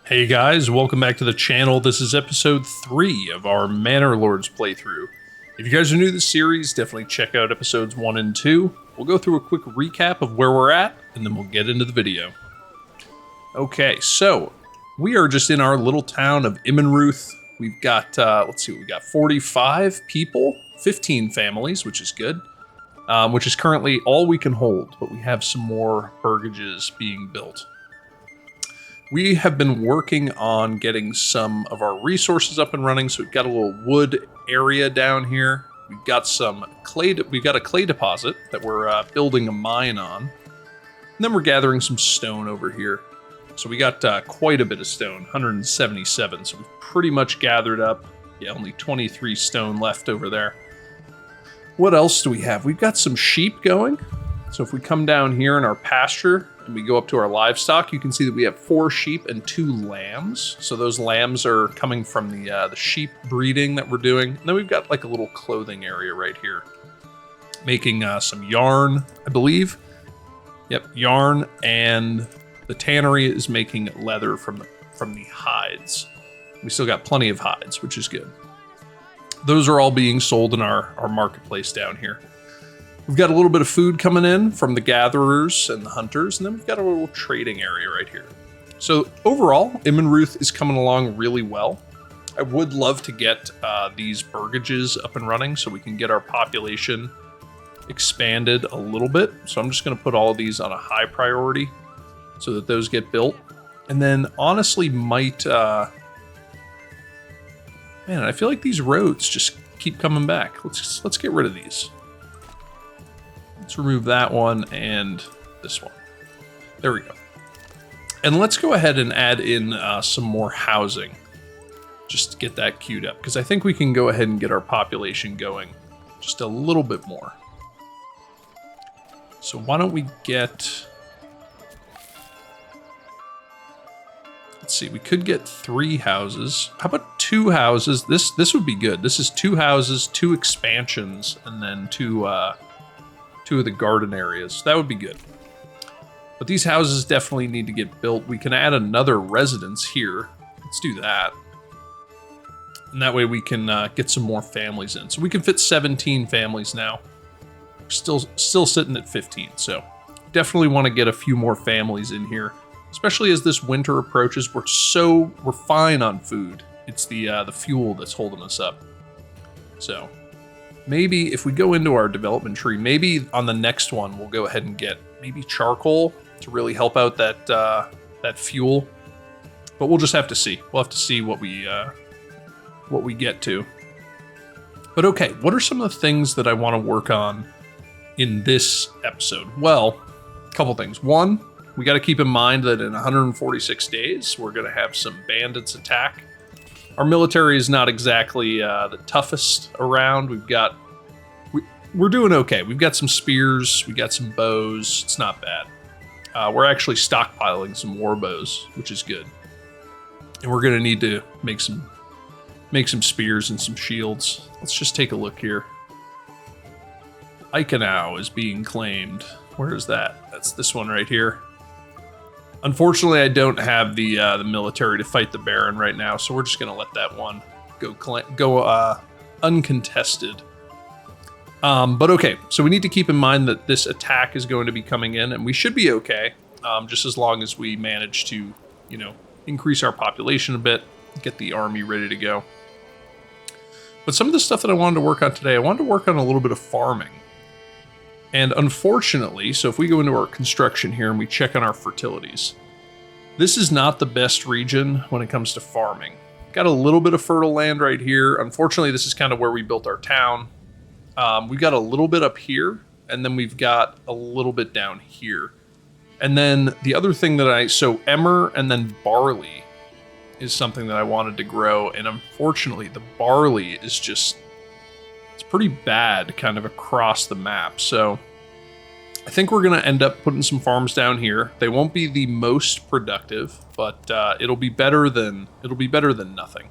Hey guys, welcome back to the channel. This is episode 3 of our Manor Lords playthrough. If you guys are new to the series, definitely check out episodes 1 and 2. We'll go through a quick recap of where we're at, and then we'll get into the video. Okay, so we are just in our little town of Immenruth. We've got, let's see, we got 45 people, 15 families, which is good, which is currently all we can hold, but we have some more burgages being built. We have been working on getting some of our resources up and running, so we've got a little wood area down here. We've got some clay. We've got a clay deposit that we're building a mine on. And then we're gathering some stone over here. So we got quite a bit of stone, 177. So we've pretty much gathered up. Yeah, only 23 stone left over there. What else do we have? We've got some sheep going. So if we come down here in our pasture and we go up to our livestock, you can see that we have 4 sheep and 2 lambs. So those lambs are coming from the sheep breeding that we're doing. And then we've got like a little clothing area right here, making some yarn, I believe. Yep, yarn, and the tannery is making leather from the hides. We still got plenty of hides, which is good. Those are all being sold in our marketplace down here. We've got a little bit of food coming in from the gatherers and the hunters, and then we've got a little trading area right here. So overall, Immenruth is coming along really well. I would love to get these burgages up and running so we can get our population expanded a little bit. So I'm just going to put all of these on a high priority so that those get built. And then honestly might... man, I feel like these roads just keep coming back. Let's get rid of these. Let's remove that one and this one. There we go. And let's go ahead and add in some more housing just to get that queued up, because I think we can go ahead and get our population going just a little bit more. So why don't we get... Let's see, we could get 3 houses. How about 2 houses? This would be good. This is 2 houses, 2 expansions, and then 2 of the garden areas. That would be good. But these houses definitely need to get built. We can add another residence here. Let's do that. And that way we can get some more families in. So we can fit 17 families now. We're still sitting at 15. So definitely want to get a few more families in here, especially as this winter approaches. We're fine on food. It's the fuel that's holding us up. So maybe if we go into our development tree, maybe on the next one, we'll go ahead and get maybe charcoal to really help out that fuel. But we'll just have to see. We'll have to see what we get to. But okay, what are some of the things that I want to work on in this episode? Well, a couple things. One, we got to keep in mind that in 146 days, we're going to have some bandits attack. Our military is not exactly the toughest around. We're doing okay. We've got some spears, we got some bows. It's not bad. We're actually stockpiling some war bows, which is good. And we're gonna need to make some spears and some shields. Let's just take a look here. Eichenau is being claimed. Where is that? That's this one right here. Unfortunately, I don't have the military to fight the Baron right now, so we're just going to let that one go uncontested. But okay, so we need to keep in mind that this attack is going to be coming in, and we should be okay, just as long as we manage to, increase our population a bit, get the army ready to go. But some of the stuff that I wanted to work on today, I wanted to work on a little bit of farming. And unfortunately, so if we go into our construction here and we check on our fertilities, this is not the best region when it comes to farming. Got a little bit of fertile land right here. Unfortunately, this is kind of where we built our town. We've got a little bit up here, and then we've got a little bit down here. And then the other thing so emmer and then barley is something that I wanted to grow. And unfortunately, the barley is just... it's pretty bad kind of across the map. So I think we're going to end up putting some farms down here. They won't be the most productive, but it'll be better than nothing.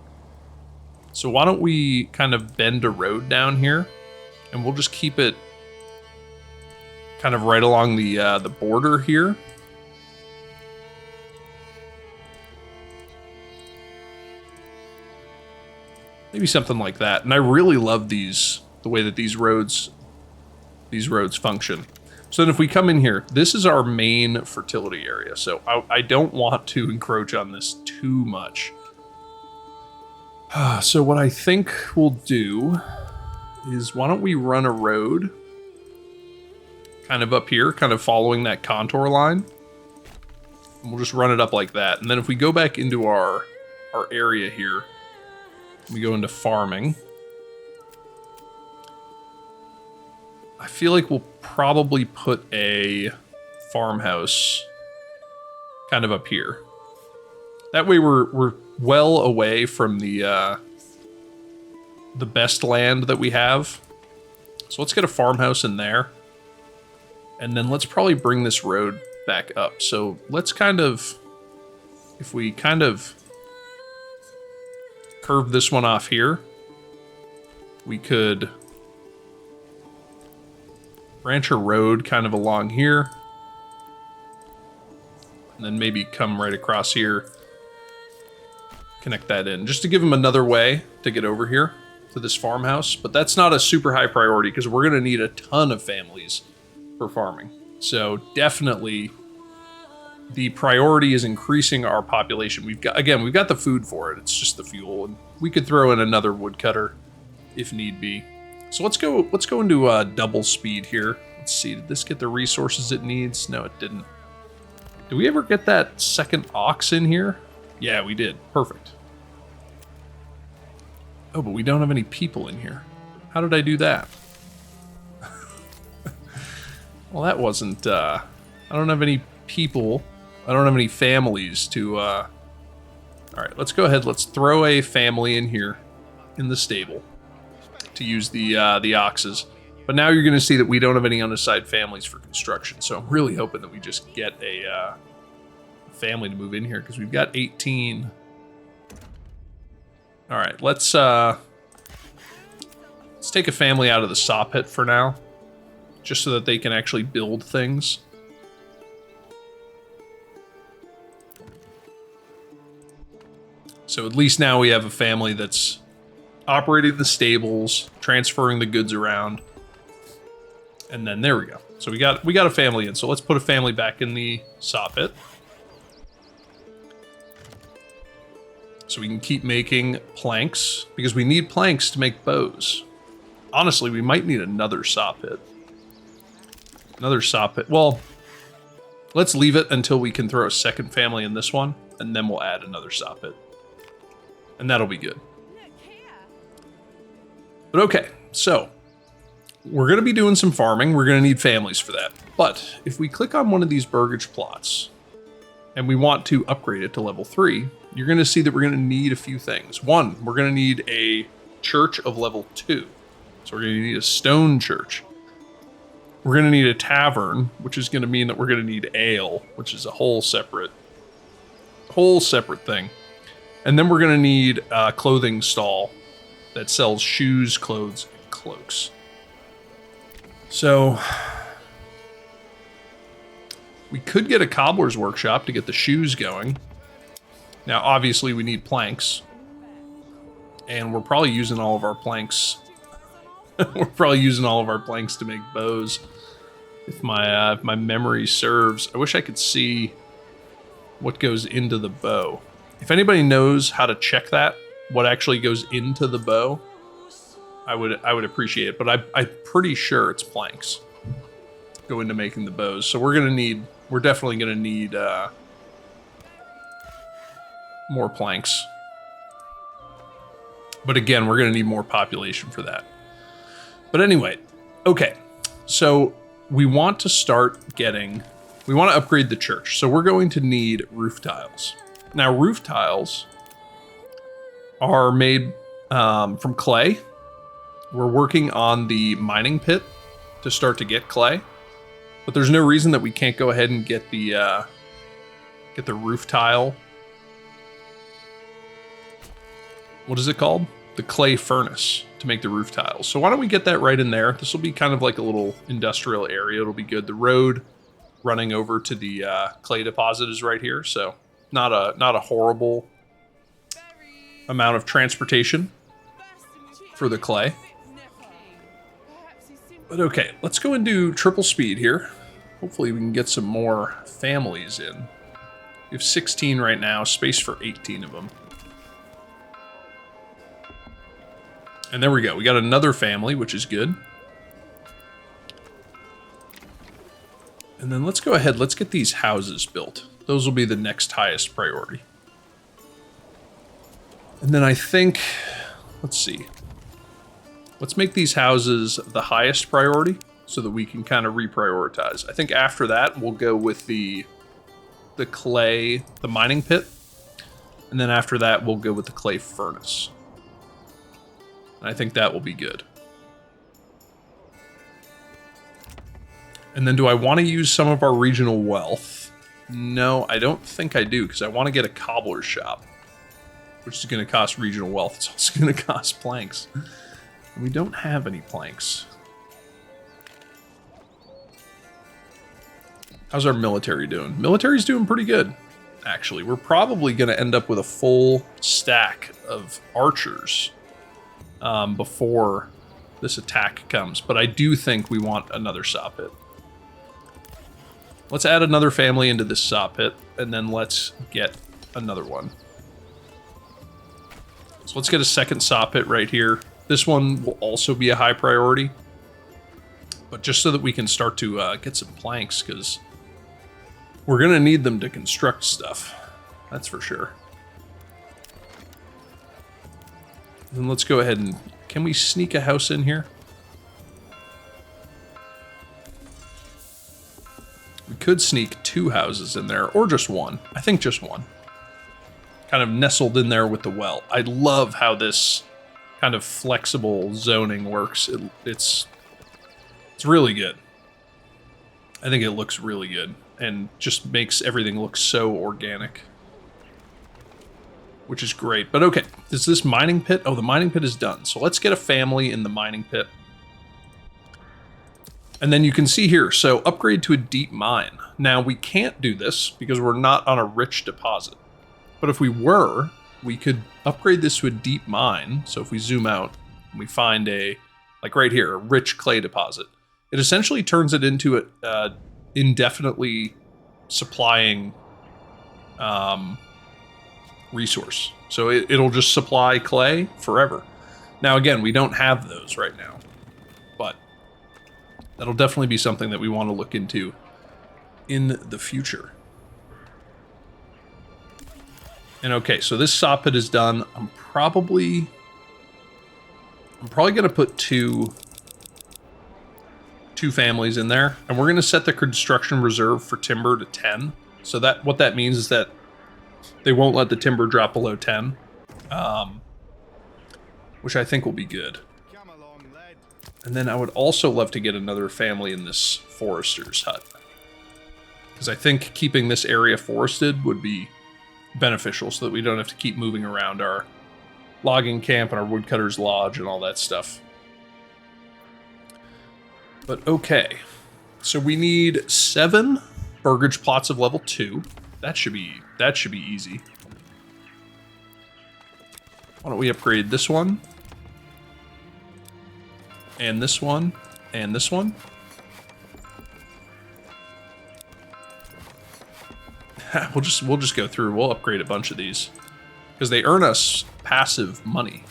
So why don't we kind of bend a road down here, and we'll just keep it kind of right along the border here. Maybe something like that. And I really love these, the way that these roads function. So then if we come in here, this is our main fertility area. So I don't want to encroach on this too much. So what I think we'll do is, why don't we run a road kind of up here, kind of following that contour line. And we'll just run it up like that. And then if we go back into our area here, we go into farming. I feel like we'll probably put a farmhouse kind of up here. That way we're well away from the best land that we have. So let's get a farmhouse in there. And then let's probably bring this road back up. So let's kind of, if we kind of curve this one off here, we could branch a road kind of along here. And then maybe come right across here, connect that in, just to give them another way to get over here to this farmhouse. But that's not a super high priority because we're going to need a ton of families for farming. So definitely the priority is increasing our population. We've got the food for it. It's just the fuel, and we could throw in another woodcutter if need be. So let's go into double speed here. Let's see, did this get the resources it needs? No, it didn't. Did we ever get that second ox in here? Yeah, we did. Perfect. Oh, but we don't have any people in here. How did I do that? Well, that wasn't, I don't have any people. I don't have any families to, all right, let's go ahead. Let's throw a family in here in the stable to use the oxes. But now you're going to see that we don't have any unassigned families for construction. So I'm really hoping that we just get a family to move in here because we've got 18. All right, let's take a family out of the saw pit for now, just so that they can actually build things. So at least now we have a family that's operating the stables, transferring the goods around. And then there we go. So we got a family in. So let's put a family back in the saw pit. So we can keep making planks, because we need planks to make bows. Honestly, we might need another saw pit. Another saw pit. Well, let's leave it until we can throw a second family in this one, and then we'll add another saw pit. And that'll be good. But okay, so we're going to be doing some farming. We're going to need families for that. But if we click on one of these burgage plots, and we want to upgrade it to level 3, you're going to see that we're going to need a few things. One, we're going to need a church of level 2. So we're going to need a stone church. We're going to need a tavern, which is going to mean that we're going to need ale, which is a whole separate thing. And then we're going to need a clothing stall that sells shoes, clothes, and cloaks. So we could get a cobbler's workshop to get the shoes going. Now, obviously, we need planks. And we're probably using all of our planks. We're probably using all of our planks to make bows. If my memory serves. I wish I could see what goes into the bow. If anybody knows how to check that, what actually goes into the bow, I would appreciate it. But I'm pretty sure it's planks go into making the bows. So we're definitely gonna need more planks. But again, we're gonna need more population for that. But anyway, okay. So we want to upgrade the church. So we're going to need roof tiles. Now, roof tiles are made from clay. We're working on the mining pit to start to get clay, but there's no reason that we can't go ahead and get the roof tile. What is it called? The clay furnace to make the roof tiles. So why don't we get that right in there? This will be kind of like a little industrial area. It'll be good. The road running over to the clay deposit is right here, so not a horrible amount of transportation. for the clay. But okay, let's go and do triple speed here. Hopefully we can get some more families in. We have 16 right now, space for 18 of them. And there we go. We got another family, which is good. And then let's go ahead. Let's get these houses built. Those will be the next highest priority. And then I think, let's see. Let's make these houses the highest priority so that we can kind of reprioritize. I think after that, we'll go with the clay, the mining pit. And then after that, we'll go with the clay furnace. I think that will be good. And then do I want to use some of our regional wealth? No, I don't think I do, because I want to get a cobbler's shop, which is going to cost regional wealth. It's also going to cost planks. And we don't have any planks. How's our military doing? Military's doing pretty good, actually. We're probably going to end up with a full stack of archers before this attack comes, but I do think we want another saw pit. Let's add another family into this saw pit, and then let's get another one. So let's get a second saw pit right here. This one will also be a high priority, but just so that we can start to get some planks, because we're going to need them to construct stuff. That's for sure. Then let's go ahead and... Can we sneak a house in here? We could sneak 2 houses in there, or just one. I think just one. Kind of nestled in there with the well. I love how this kind of flexible zoning works. It's really good. I think it looks really good, and just makes everything look so organic. Which is great. But okay, is this mining pit? Oh, the mining pit is done. So let's get a family in the mining pit. And then you can see here, so upgrade to a deep mine. Now, we can't do this because we're not on a rich deposit. But if we were, we could upgrade this to a deep mine. So if we zoom out and we find a, like right here, a rich clay deposit, it essentially turns it into a indefinitely supplying resource. So it'll just supply clay forever. Now, again, we don't have those right now, but that'll definitely be something that we want to look into in the future. And okay, so this saw pit is done. I'm probably going to put two families in there, and we're going to set the construction reserve for timber to 10. So that what that means is that they won't let the timber drop below 10, which I think will be good. And then I would also love to get another family in this forester's hut, because I think keeping this area forested would be beneficial so that we don't have to keep moving around our logging camp and our woodcutter's lodge and all that stuff. But okay, so we need 7 burgage plots of level 2. That should be easy. Why don't we upgrade this one? And this one, and this one. We'll just go through. We'll upgrade a bunch of these because they earn us passive money.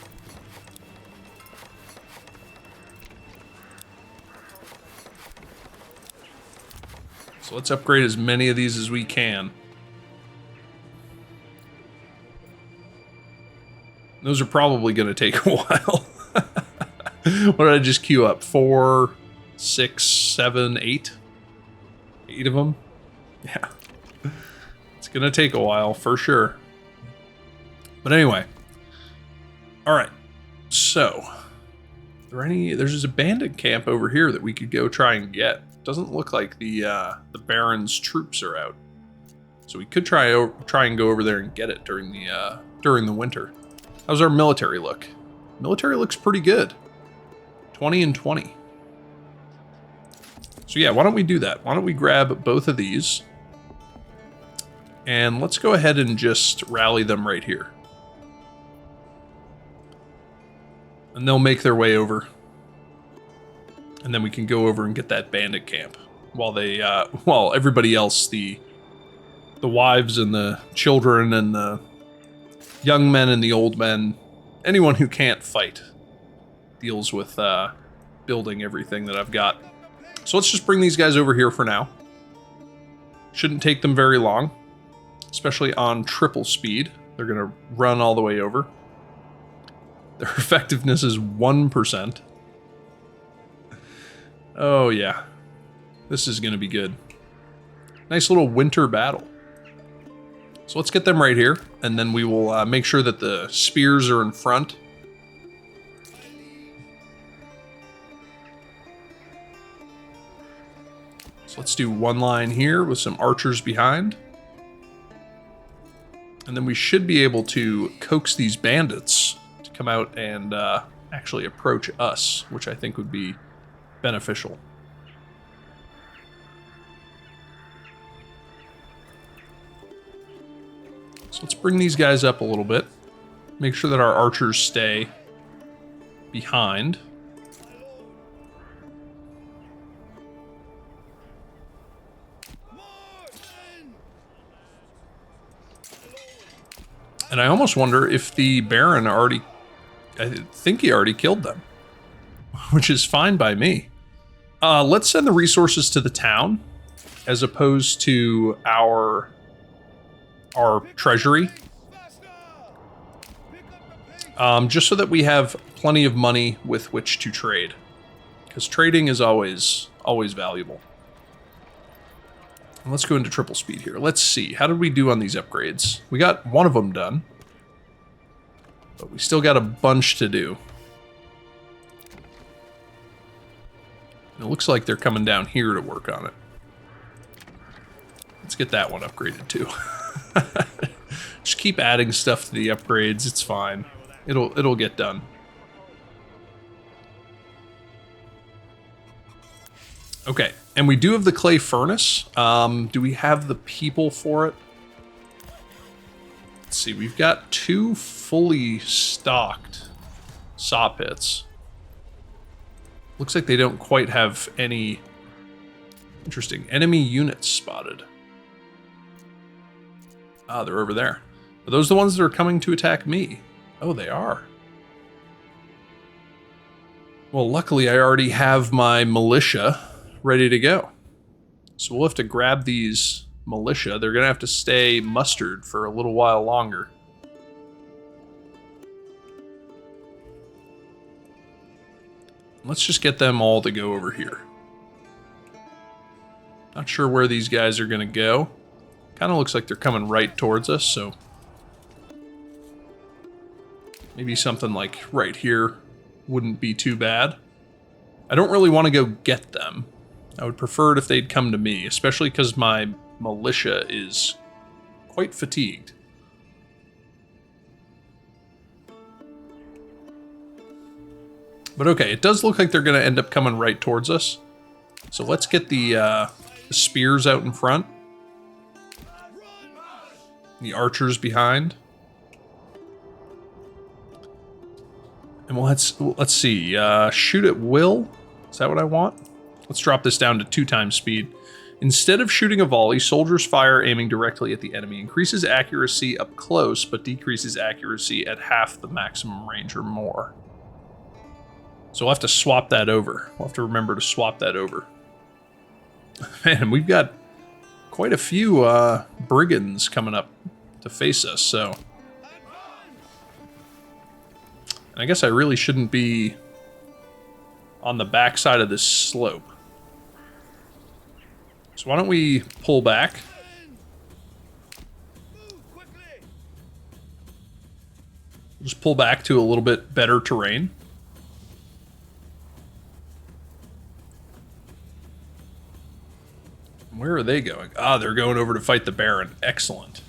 So let's upgrade as many of these as we can. Those are probably going to take a while. What did I just queue up? 4, 6, 7, 8? 8 of them? Yeah. It's going to take a while, for sure. But anyway. Alright. So. There's just a bandit camp over here that we could go try and get. Doesn't look like the Baron's troops are out. So we could try and go over there and get it during the winter. How's our military look? Military looks pretty good. 20 and 20. So yeah, why don't we do that? Why don't we grab both of these? And let's go ahead and just rally them right here. And they'll make their way over. And then we can go over and get that bandit camp. While they, while everybody else, the wives and the children and the young men and the old men, anyone who can't fight, deals with building everything that I've got. So let's just bring these guys over here for now. Shouldn't take them very long, especially on triple speed. They're going to run all the way over. Their effectiveness is 1%. Oh yeah, this is going to be good. Nice little winter battle. So let's get them right here, and then we will make sure that the spears are in front. So let's do one line here with some archers behind. And then we should be able to coax these bandits to come out and actually approach us, which I think would be beneficial. So let's bring these guys up a little bit. Make sure that our archers stay behind. And I almost wonder if the Baron already... I think he already killed them. Which is fine by me. Let's send the resources to the town as opposed to our treasury. Just so that we have plenty of money with which to trade. Because trading is always valuable. And let's go into triple speed here. Let's see. How did we do on these upgrades? We got one of them done. But we still got a bunch to do. It looks like they're coming down here to work on it. Let's get that one upgraded too. Just keep adding stuff to the upgrades. It's fine. It'll get done. Okay, and we do have the clay furnace. Do we have the people for it? Let's see. We've got 2 fully stocked saw pits. Looks like they don't quite have any interesting enemy units spotted. Ah, they're over there. Are those the ones that are coming to attack me? Oh, they are. Well, luckily I already have my militia ready to go. So we'll have to grab these militia. They're going to have to stay mustered for a little while longer. Let's just get them all to go over here. Not sure where these guys are going to go. Kind of looks like they're coming right towards us, so... maybe something like right here wouldn't be too bad. I don't really want to go get them. I would prefer it if they'd come to me, especially because my militia is quite fatigued. But okay, it does look like they're going to end up coming right towards us. So let's get the spears out in front. The archers behind. And let's see. Shoot at will. Is that what I want? Let's drop this down to 2 times speed. Instead of shooting a volley, soldiers fire aiming directly at the enemy. Increases accuracy up close, but decreases accuracy at half the maximum range or more. So we'll have to swap that over. We'll have to remember to swap that over. Man, we've got quite a few brigands coming up to face us, so... and I guess I really shouldn't be on the back side of this slope. So why don't we pull back? Just pull back to a little bit better terrain. Where are they going? Ah, they're going over to fight the Baron. Excellent.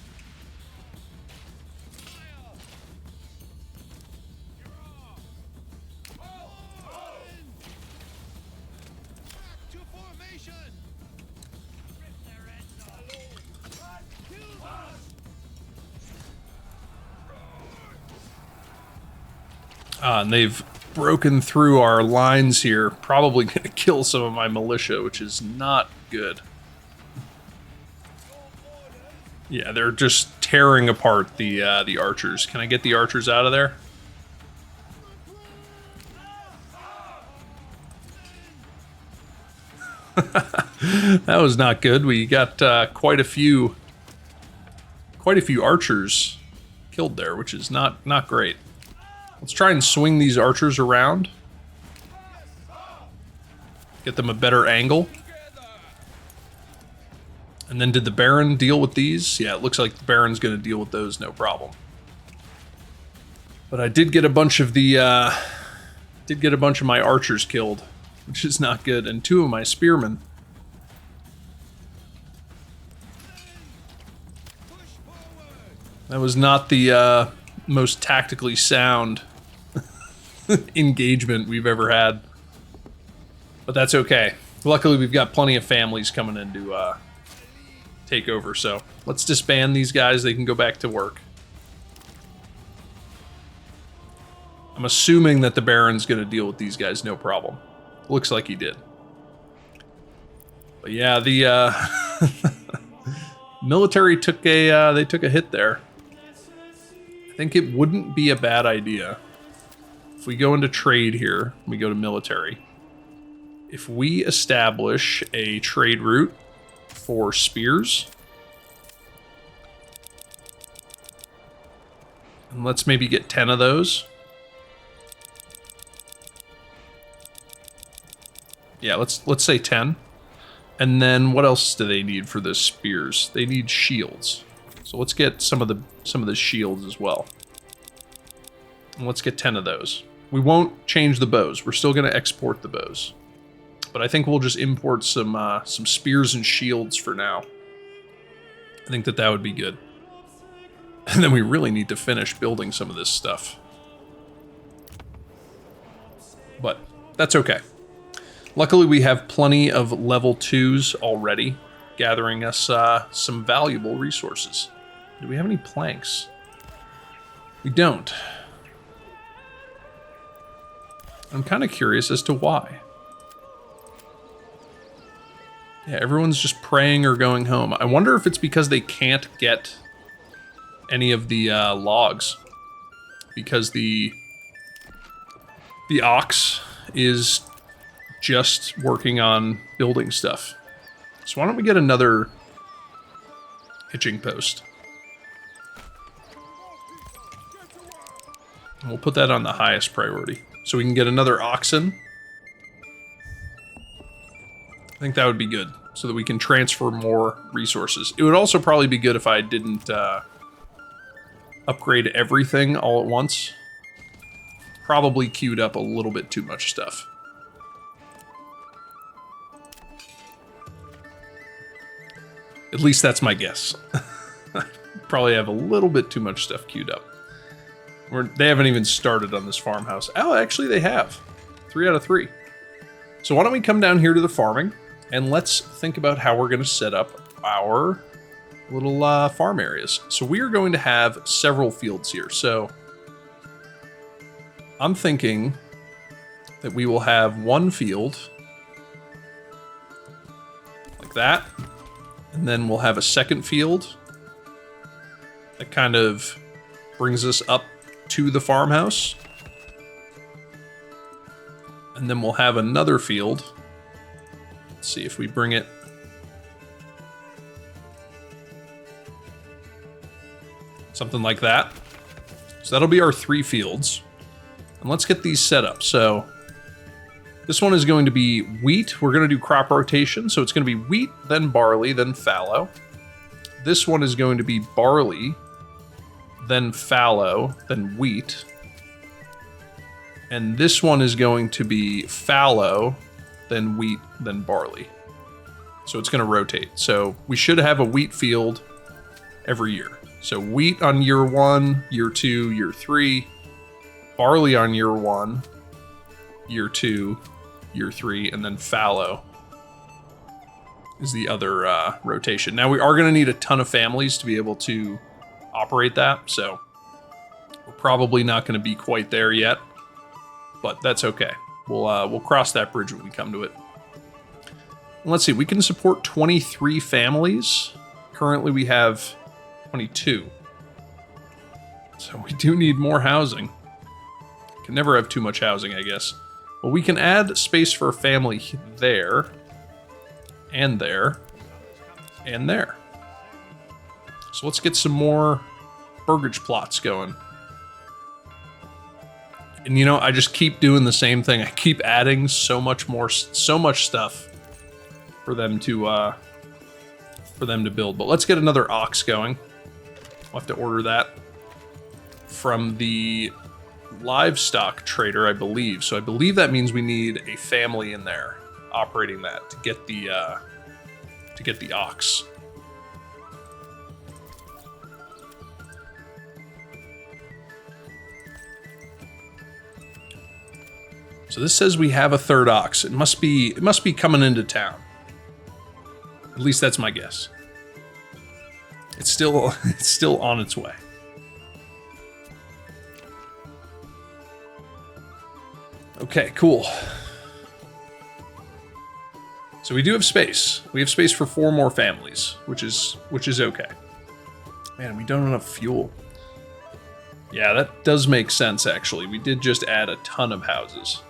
And they've broken through our lines here. Probably going to kill some of my militia, which is not good. Yeah, they're just tearing apart the archers. Can I get the archers out of there? That was not good. We got quite a few archers killed there, which is not great. Let's try and swing these archers around. Get them a better angle. And then did the Baron deal with these? Yeah, it looks like the Baron's going to deal with those, no problem. But I did get a bunch of my archers killed, which is not good, and 2 of my spearmen. That was not the most tactically sound engagement we've ever had. But that's okay. Luckily, we've got plenty of families coming in to take over, so let's disband these guys. They can go back to work. I'm assuming that the Baron's going to deal with these guys, no problem. Looks like he did. But yeah, the military took a hit there. I think it wouldn't be a bad idea if we go into trade here. We go to military. If we establish a trade route for spears, and let's maybe get 10 of those. Yeah, let's say 10. And then what else do they need for the spears? They need shields. So let's get some of the shields as well. And let's get 10 of those. We won't change the bows. We're still going to export the bows. But I think we'll just import some spears and shields for now. I think that would be good. And then we really need to finish building some of this stuff. But that's okay. Luckily, we have plenty of level 2s already, gathering us some valuable resources. Do we have any planks? We don't. I'm kind of curious as to why. Yeah, everyone's just praying or going home. I wonder if it's because they can't get any of the logs. Because the ox is just working on building stuff. So why don't we get another hitching post? And we'll put that on the highest priority. So we can get another oxen. I think that would be good, so that we can transfer more resources. It would also probably be good if I didn't upgrade everything all at once. Probably queued up a little bit too much stuff. At least that's my guess. Probably have a little bit too much stuff queued up. They haven't even started on this farmhouse. Oh, actually they have. 3 out of 3. So why don't we come down here to the farming, and let's think about how we're going to set up our little farm areas. So we are going to have several fields here. So I'm thinking that we will have one field like that, and then we'll have a second field that kind of brings us up to the farmhouse. And then we'll have another field. Let's see if we bring it. Something like that. So that'll be our 3 fields. And let's get these set up. So this one is going to be wheat. We're going to do crop rotation. So it's going to be wheat, then barley, then fallow. This one is going to be barley, then fallow, then wheat. And this one is going to be fallow, then wheat, then barley. So it's going to rotate. So we should have a wheat field every year. So wheat on year 1, year 2, year 3. Barley on year 1, year 2, year 3, and then fallow is the other rotation. Now we are going to need a ton of families to be able to operate that, so we're probably not going to be quite there yet. but that's okay. We'll cross that bridge when we come to it. And let's see, we can support 23 families. Currently we have 22. So we do need more housing. Can never have too much housing, I guess. Well, we can add space for a family there, and there, and there. So let's get some more burgage plots going. And you know, I just keep doing the same thing. I keep adding so much stuff for them to build. But let's get another ox going. We'll have to order that from the livestock trader, I believe. So I believe that means we need a family in there operating that to get the ox. So this says we have a third ox. It must be coming into town. At least that's my guess. It's still on its way. Okay, cool. So we do have space. We have space for 4 more families, which is okay. Man, we don't have enough fuel. Yeah, that does make sense, actually. We did just add a ton of houses.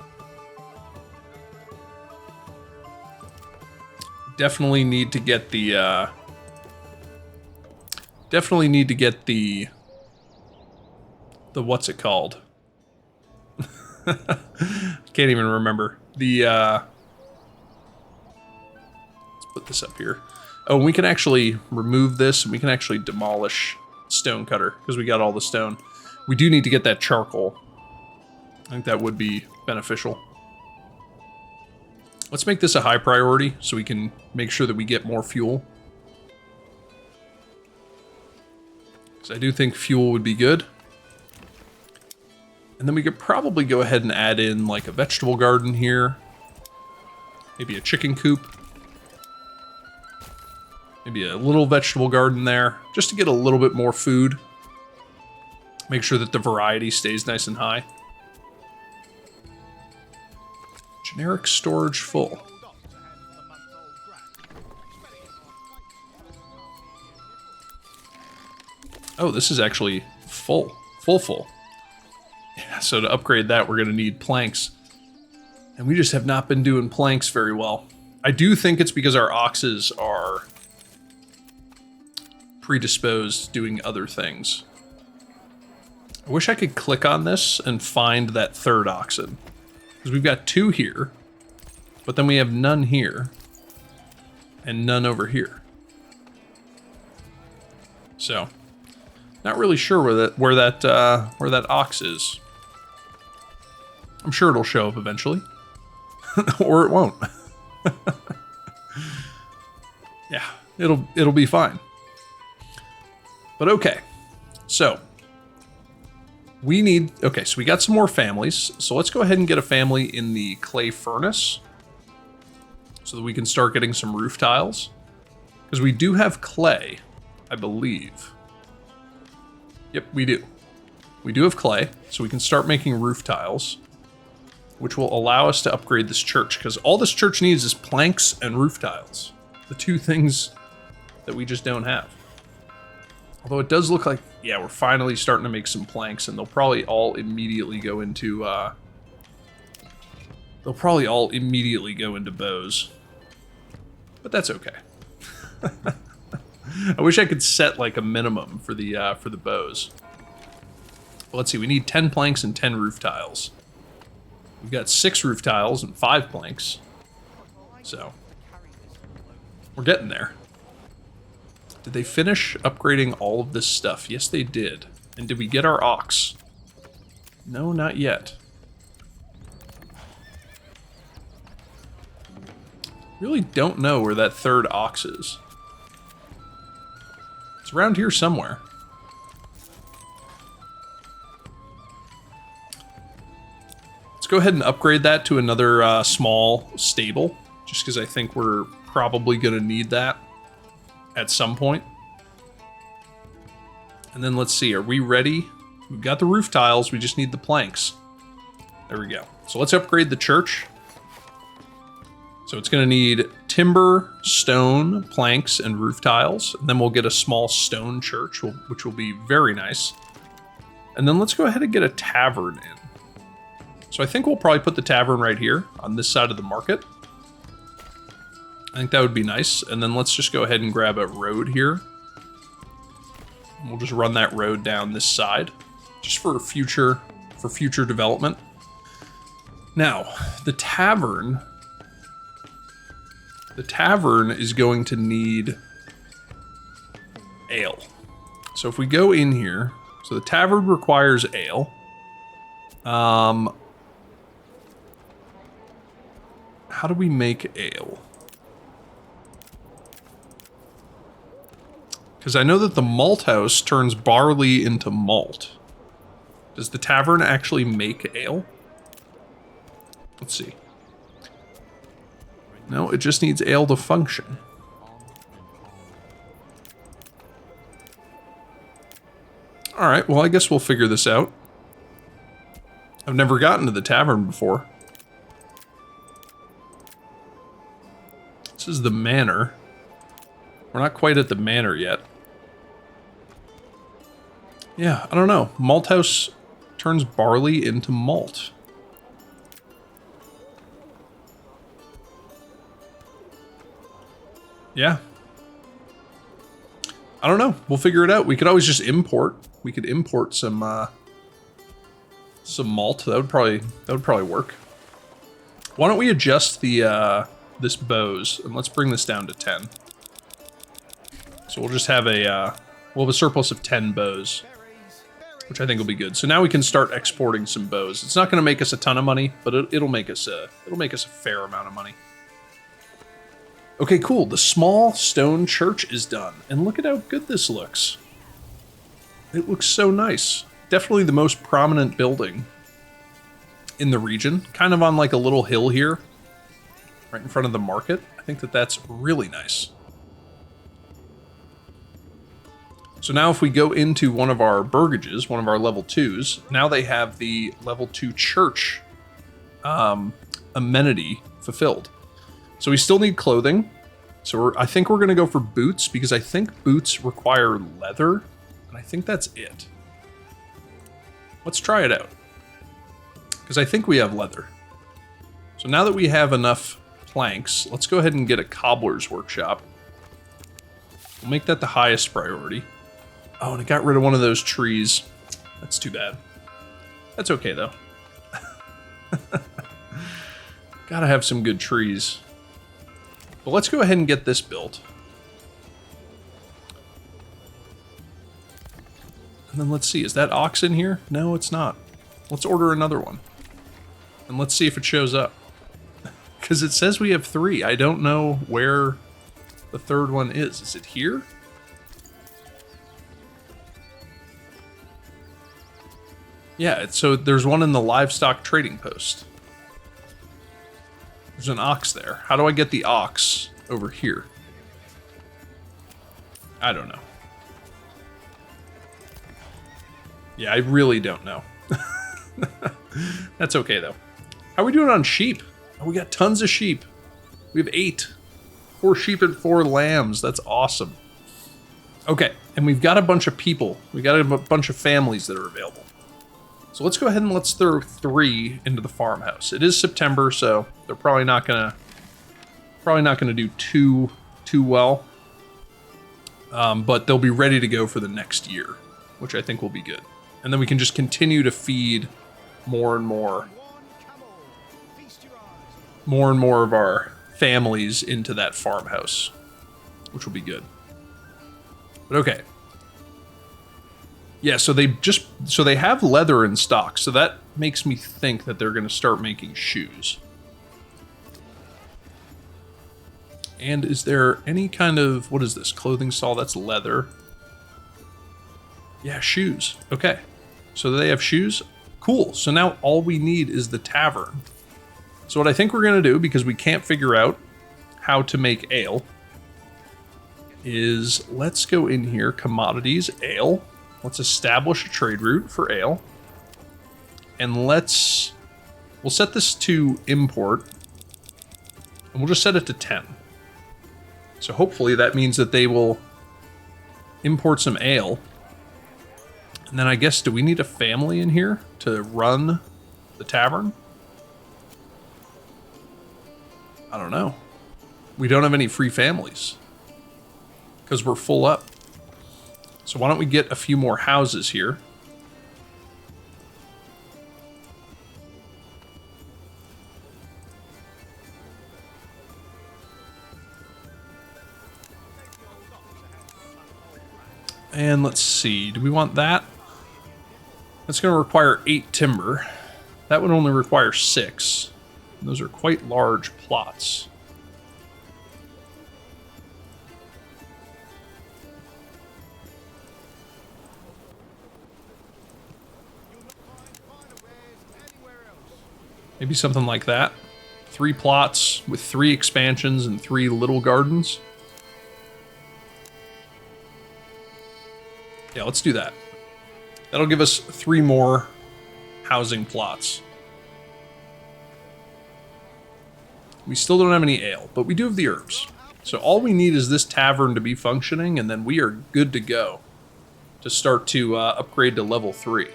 Definitely need to get the, what's it called? Can't even remember. Let's put this up here. Oh, we can actually remove this, and we can actually demolish stone cutter, because we got all the stone. We do need to get that charcoal. I think that would be beneficial. Let's make this a high priority so we can make sure that we get more fuel. Because I do think fuel would be good. And then we could probably go ahead and add in like a vegetable garden here. Maybe a chicken coop. Maybe a little vegetable garden there, just to get a little bit more food. Make sure that the variety stays nice and high. Generic storage full. Oh, this is actually full. Full. Yeah, so to upgrade that, we're going to need planks. And we just have not been doing planks very well. I do think it's because our oxes are predisposed to doing other things. I wish I could click on this and find that third oxen. Because we've got 2 here, but then we have none here, and none over here. So, not really sure where that ox is. I'm sure it'll show up eventually, or it won't. Yeah, it'll be fine. But okay, so. So we got some more families. So let's go ahead and get a family in the clay furnace so that we can start getting some roof tiles. Because we do have clay, I believe. Yep, we do. We do have clay, so we can start making roof tiles, which will allow us to upgrade this church. Because all this church needs is planks and roof tiles. The 2 things that we just don't have. Although it does look like, yeah, we're finally starting to make some planks, and they'll probably all immediately go into, bows. But that's okay. I wish I could set like a minimum for the bows. But let's see, we need 10 planks and 10 roof tiles. We've got 6 roof tiles and 5 planks. So, we're getting there. Did they finish upgrading all of this stuff? Yes, they did. And did we get our ox? No, not yet. Really don't know where that third ox is. It's around here somewhere. Let's go ahead and upgrade that to another small stable, just because I think we're probably going to need that at some point. And then let's see, are we ready? We've got the roof tiles, we just need the planks. There we go. So let's upgrade the church. So it's going to need timber, stone, planks, and roof tiles. And then we'll get a small stone church, which will be very nice. And then let's go ahead and get a tavern in. So I think we'll probably put the tavern right here on this side of the market. I think that would be nice. And then let's just go ahead and grab a road here. And we'll just run that road down this side, just for future development. Now, the tavern is going to need ale. So if we go in here, so the tavern requires ale. How do we make ale? Because I know that the malt house turns barley into malt. Does the tavern actually make ale? Let's see. No, it just needs ale to function. Alright, well I guess we'll figure this out. I've never gotten to the tavern before. This is the manor. We're not quite at the manor yet. Yeah, I don't know. Malt house turns barley into malt. Yeah. I don't know. We'll figure it out. We could always just import. We could import some malt. That would probably work. Why don't we adjust the this bows, and let's bring this down to 10. So we'll just have we'll have a surplus of 10 bows, which I think will be good. So now we can start exporting some bows. It's not going to make us a ton of money, but it'll make us a fair amount of money. Okay, cool. The small stone church is done. And look at how good this looks. It looks so nice. Definitely the most prominent building in the region. Kind of on like a little hill here, right in front of the market. I think that that's really nice. So now if we go into one of our burgages, one of our level 2s, now they have the level 2 church amenity fulfilled. So we still need clothing. So I think we're going to go for boots, because I think boots require leather, and I think that's it. Let's try it out, because I think we have leather. So now that we have enough planks, let's go ahead and get a cobbler's workshop. We'll make that the highest priority. Oh, and it got rid of one of those trees. That's too bad. That's okay, though. Gotta have some good trees. But let's go ahead and get this built. And then let's see, is that ox in here? No, it's not. Let's order another one. And let's see if it shows up. Because it says we have 3. I don't know where the third one is. Is it here? Yeah, so there's one in the livestock trading post. There's an ox there. How do I get the ox over here? I don't know. Yeah, I really don't know. That's okay, though. How are we doing on sheep? Oh, we got tons of sheep. We have 8. 4 sheep and 4 lambs. That's awesome. Okay, and we've got a bunch of people. We got a bunch of families that are available. So let's go ahead and let's throw 3 into the farmhouse. It is September, so they're probably not gonna do too well. But they'll be ready to go for the next year, which I think will be good. And then we can just continue to feed more and more of our families into that farmhouse, which will be good. But okay. Yeah, so they have leather in stock, so that makes me think that they're going to start making shoes. And is there any kind of, what is this, clothing stall? That's leather. Yeah, shoes. Okay, so they have shoes. Cool, so now all we need is the tavern. So what I think we're going to do, because we can't figure out how to make ale, is let's go in here, commodities, ale. Let's establish a trade route for ale. And we'll we'll set this to import. And we'll just set it to 10. So hopefully that means that they will import some ale. And then I guess, do we need a family in here to run the tavern? I don't know. We don't have any free families because we're full up. So why don't we get a few more houses here? And let's see, do we want that? That's going to require 8 timber. That would only require 6. And those are quite large plots. Maybe something like that. 3 plots with 3 expansions and 3 little gardens. Yeah, let's do that. That'll give us 3 more housing plots. We still don't have any ale, but we do have the herbs. So all we need is this tavern to be functioning, and then we are good to go to start to upgrade to level 3.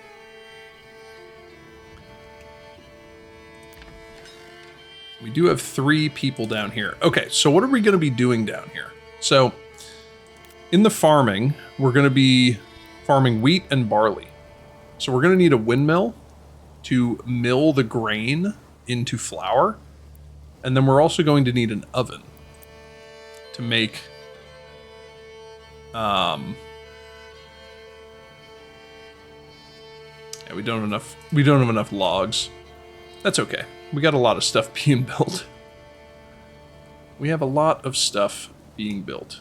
We do have 3 people down here. Okay, so what are we going to be doing down here? So in the farming, we're going to be farming wheat and barley. So we're going to need a windmill to mill the grain into flour. And then we're also going to need an oven to make yeah, we don't have enough logs. That's okay. We got a lot of stuff being built. We have a lot of stuff being built.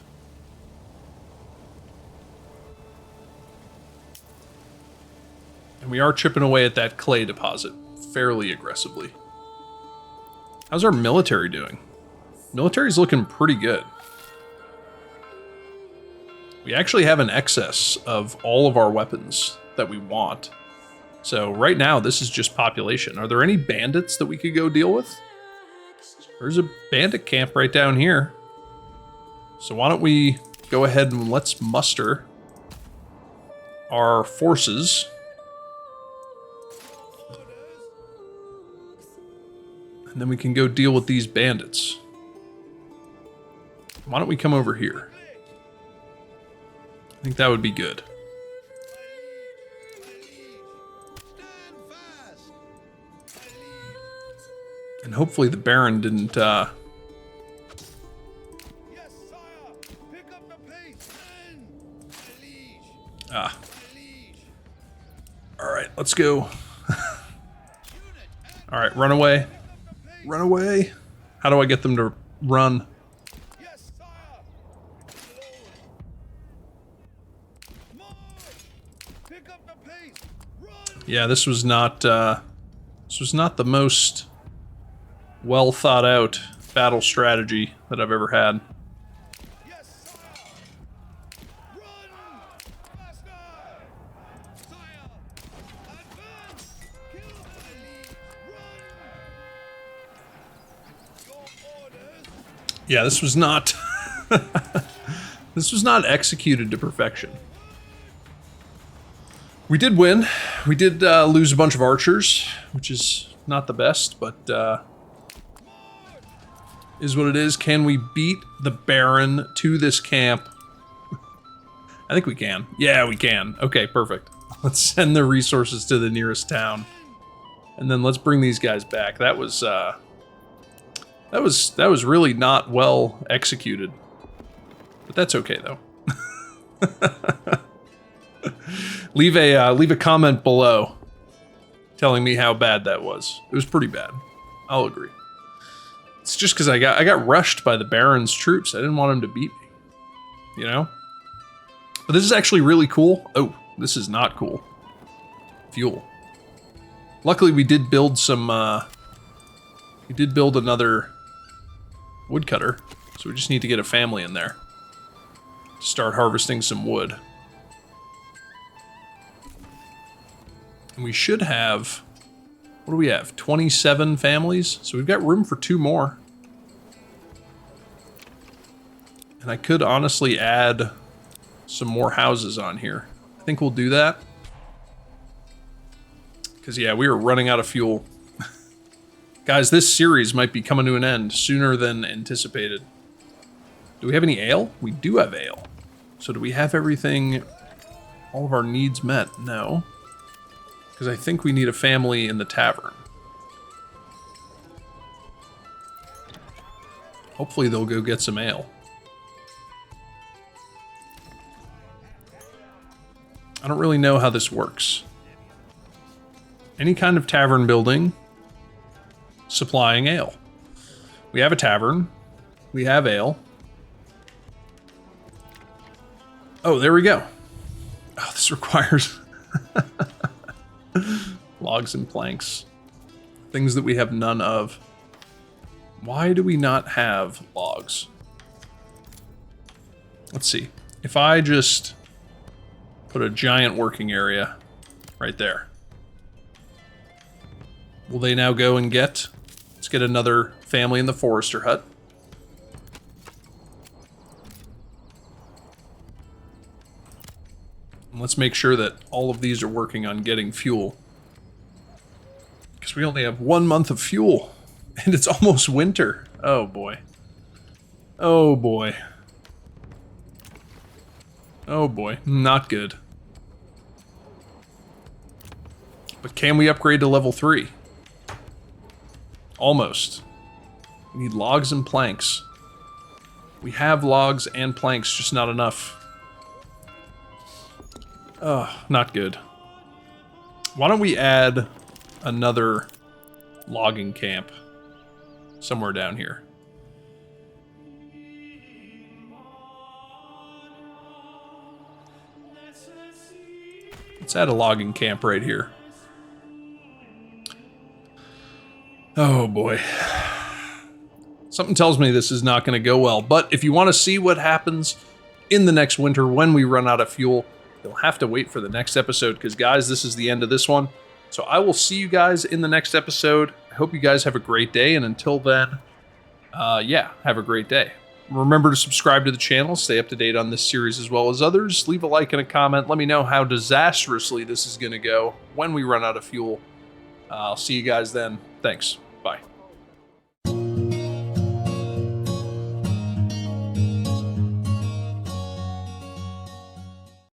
And we are chipping away at that clay deposit fairly aggressively. How's our military doing? Military's looking pretty good. We actually have an excess of all of our weapons that we want. So right now, this is just population. Are there any bandits that we could go deal with? There's a bandit camp right down here. So why don't we go ahead and let's muster our forces. And then we can go deal with these bandits. Why don't we come over here? I think that would be good. And hopefully the Baron didn't, Yes, sire. Pick up the pace. Ah. Alright, let's go. Alright, run away. Run away. How do I get them to run? Yes, sire. March. Pick up the pace. Run. Yeah, this was not the most well thought out battle strategy that I've ever had. Yes, sire. Run. Faster. Sire. Advance. Kill the lead. Run. Your orders. Yeah, this was not this was not executed to perfection. We did win. We did lose a bunch of archers, which is not the best, but is what it is. Can we beat the Baron to this camp? I think we can. Yeah, we can. Okay, perfect. Let's send the resources to the nearest town. And then let's bring these guys back. That was really not well executed. But that's okay though. Leave a comment below telling me how bad that was. It was pretty bad. I'll agree. It's just because I got rushed by the Baron's troops. I didn't want him to beat me. You know? But this is actually really cool. Oh, this is not cool. Fuel. Luckily we did build some we did build another woodcutter. So we just need to get a family in there. Start harvesting some wood. And we should have What do we have? 27 families? So we've got room for 2 more. And I could honestly add some more houses on here. I think we'll do that. Because, yeah, we are running out of fuel. Guys, this series might be coming to an end sooner than anticipated. Do we have any ale? We do have ale. So do we have everything, all of our needs met? No. Because I think we need a family in the tavern. Hopefully they'll go get some ale. I don't really know how this works. Any kind of tavern building supplying ale. We have a tavern. We have ale. Oh, there we go. Oh, this requires logs and planks. Things that we have none of. Why do we not have logs? Let's see. If I just put a giant working area right there. Will they now go and get... Let's get another family in the forester hut. And let's make sure that all of these are working on getting fuel. Because we only have 1 month of fuel. And it's almost winter. Oh boy. Oh boy. Oh boy. Not good. But can we upgrade to level 3? Almost. We need logs and planks. We have logs and planks, just not enough. Oh, not good. Why don't we add another logging camp somewhere down here? Let's add a logging camp right here. Oh boy. Something tells me this is not going to go well, but if you want to see what happens in the next winter when we run out of fuel, you'll have to wait for the next episode, because guys, this is the end of this one. So I will see you guys in the next episode. I hope you guys have a great day, and until then, yeah, have a great day. Remember to subscribe to the channel, stay up to date on this series as well as others. Leave a like and a comment. Let me know how disastrously this is going to go when we run out of fuel. I'll see you guys then. Thanks. Bye.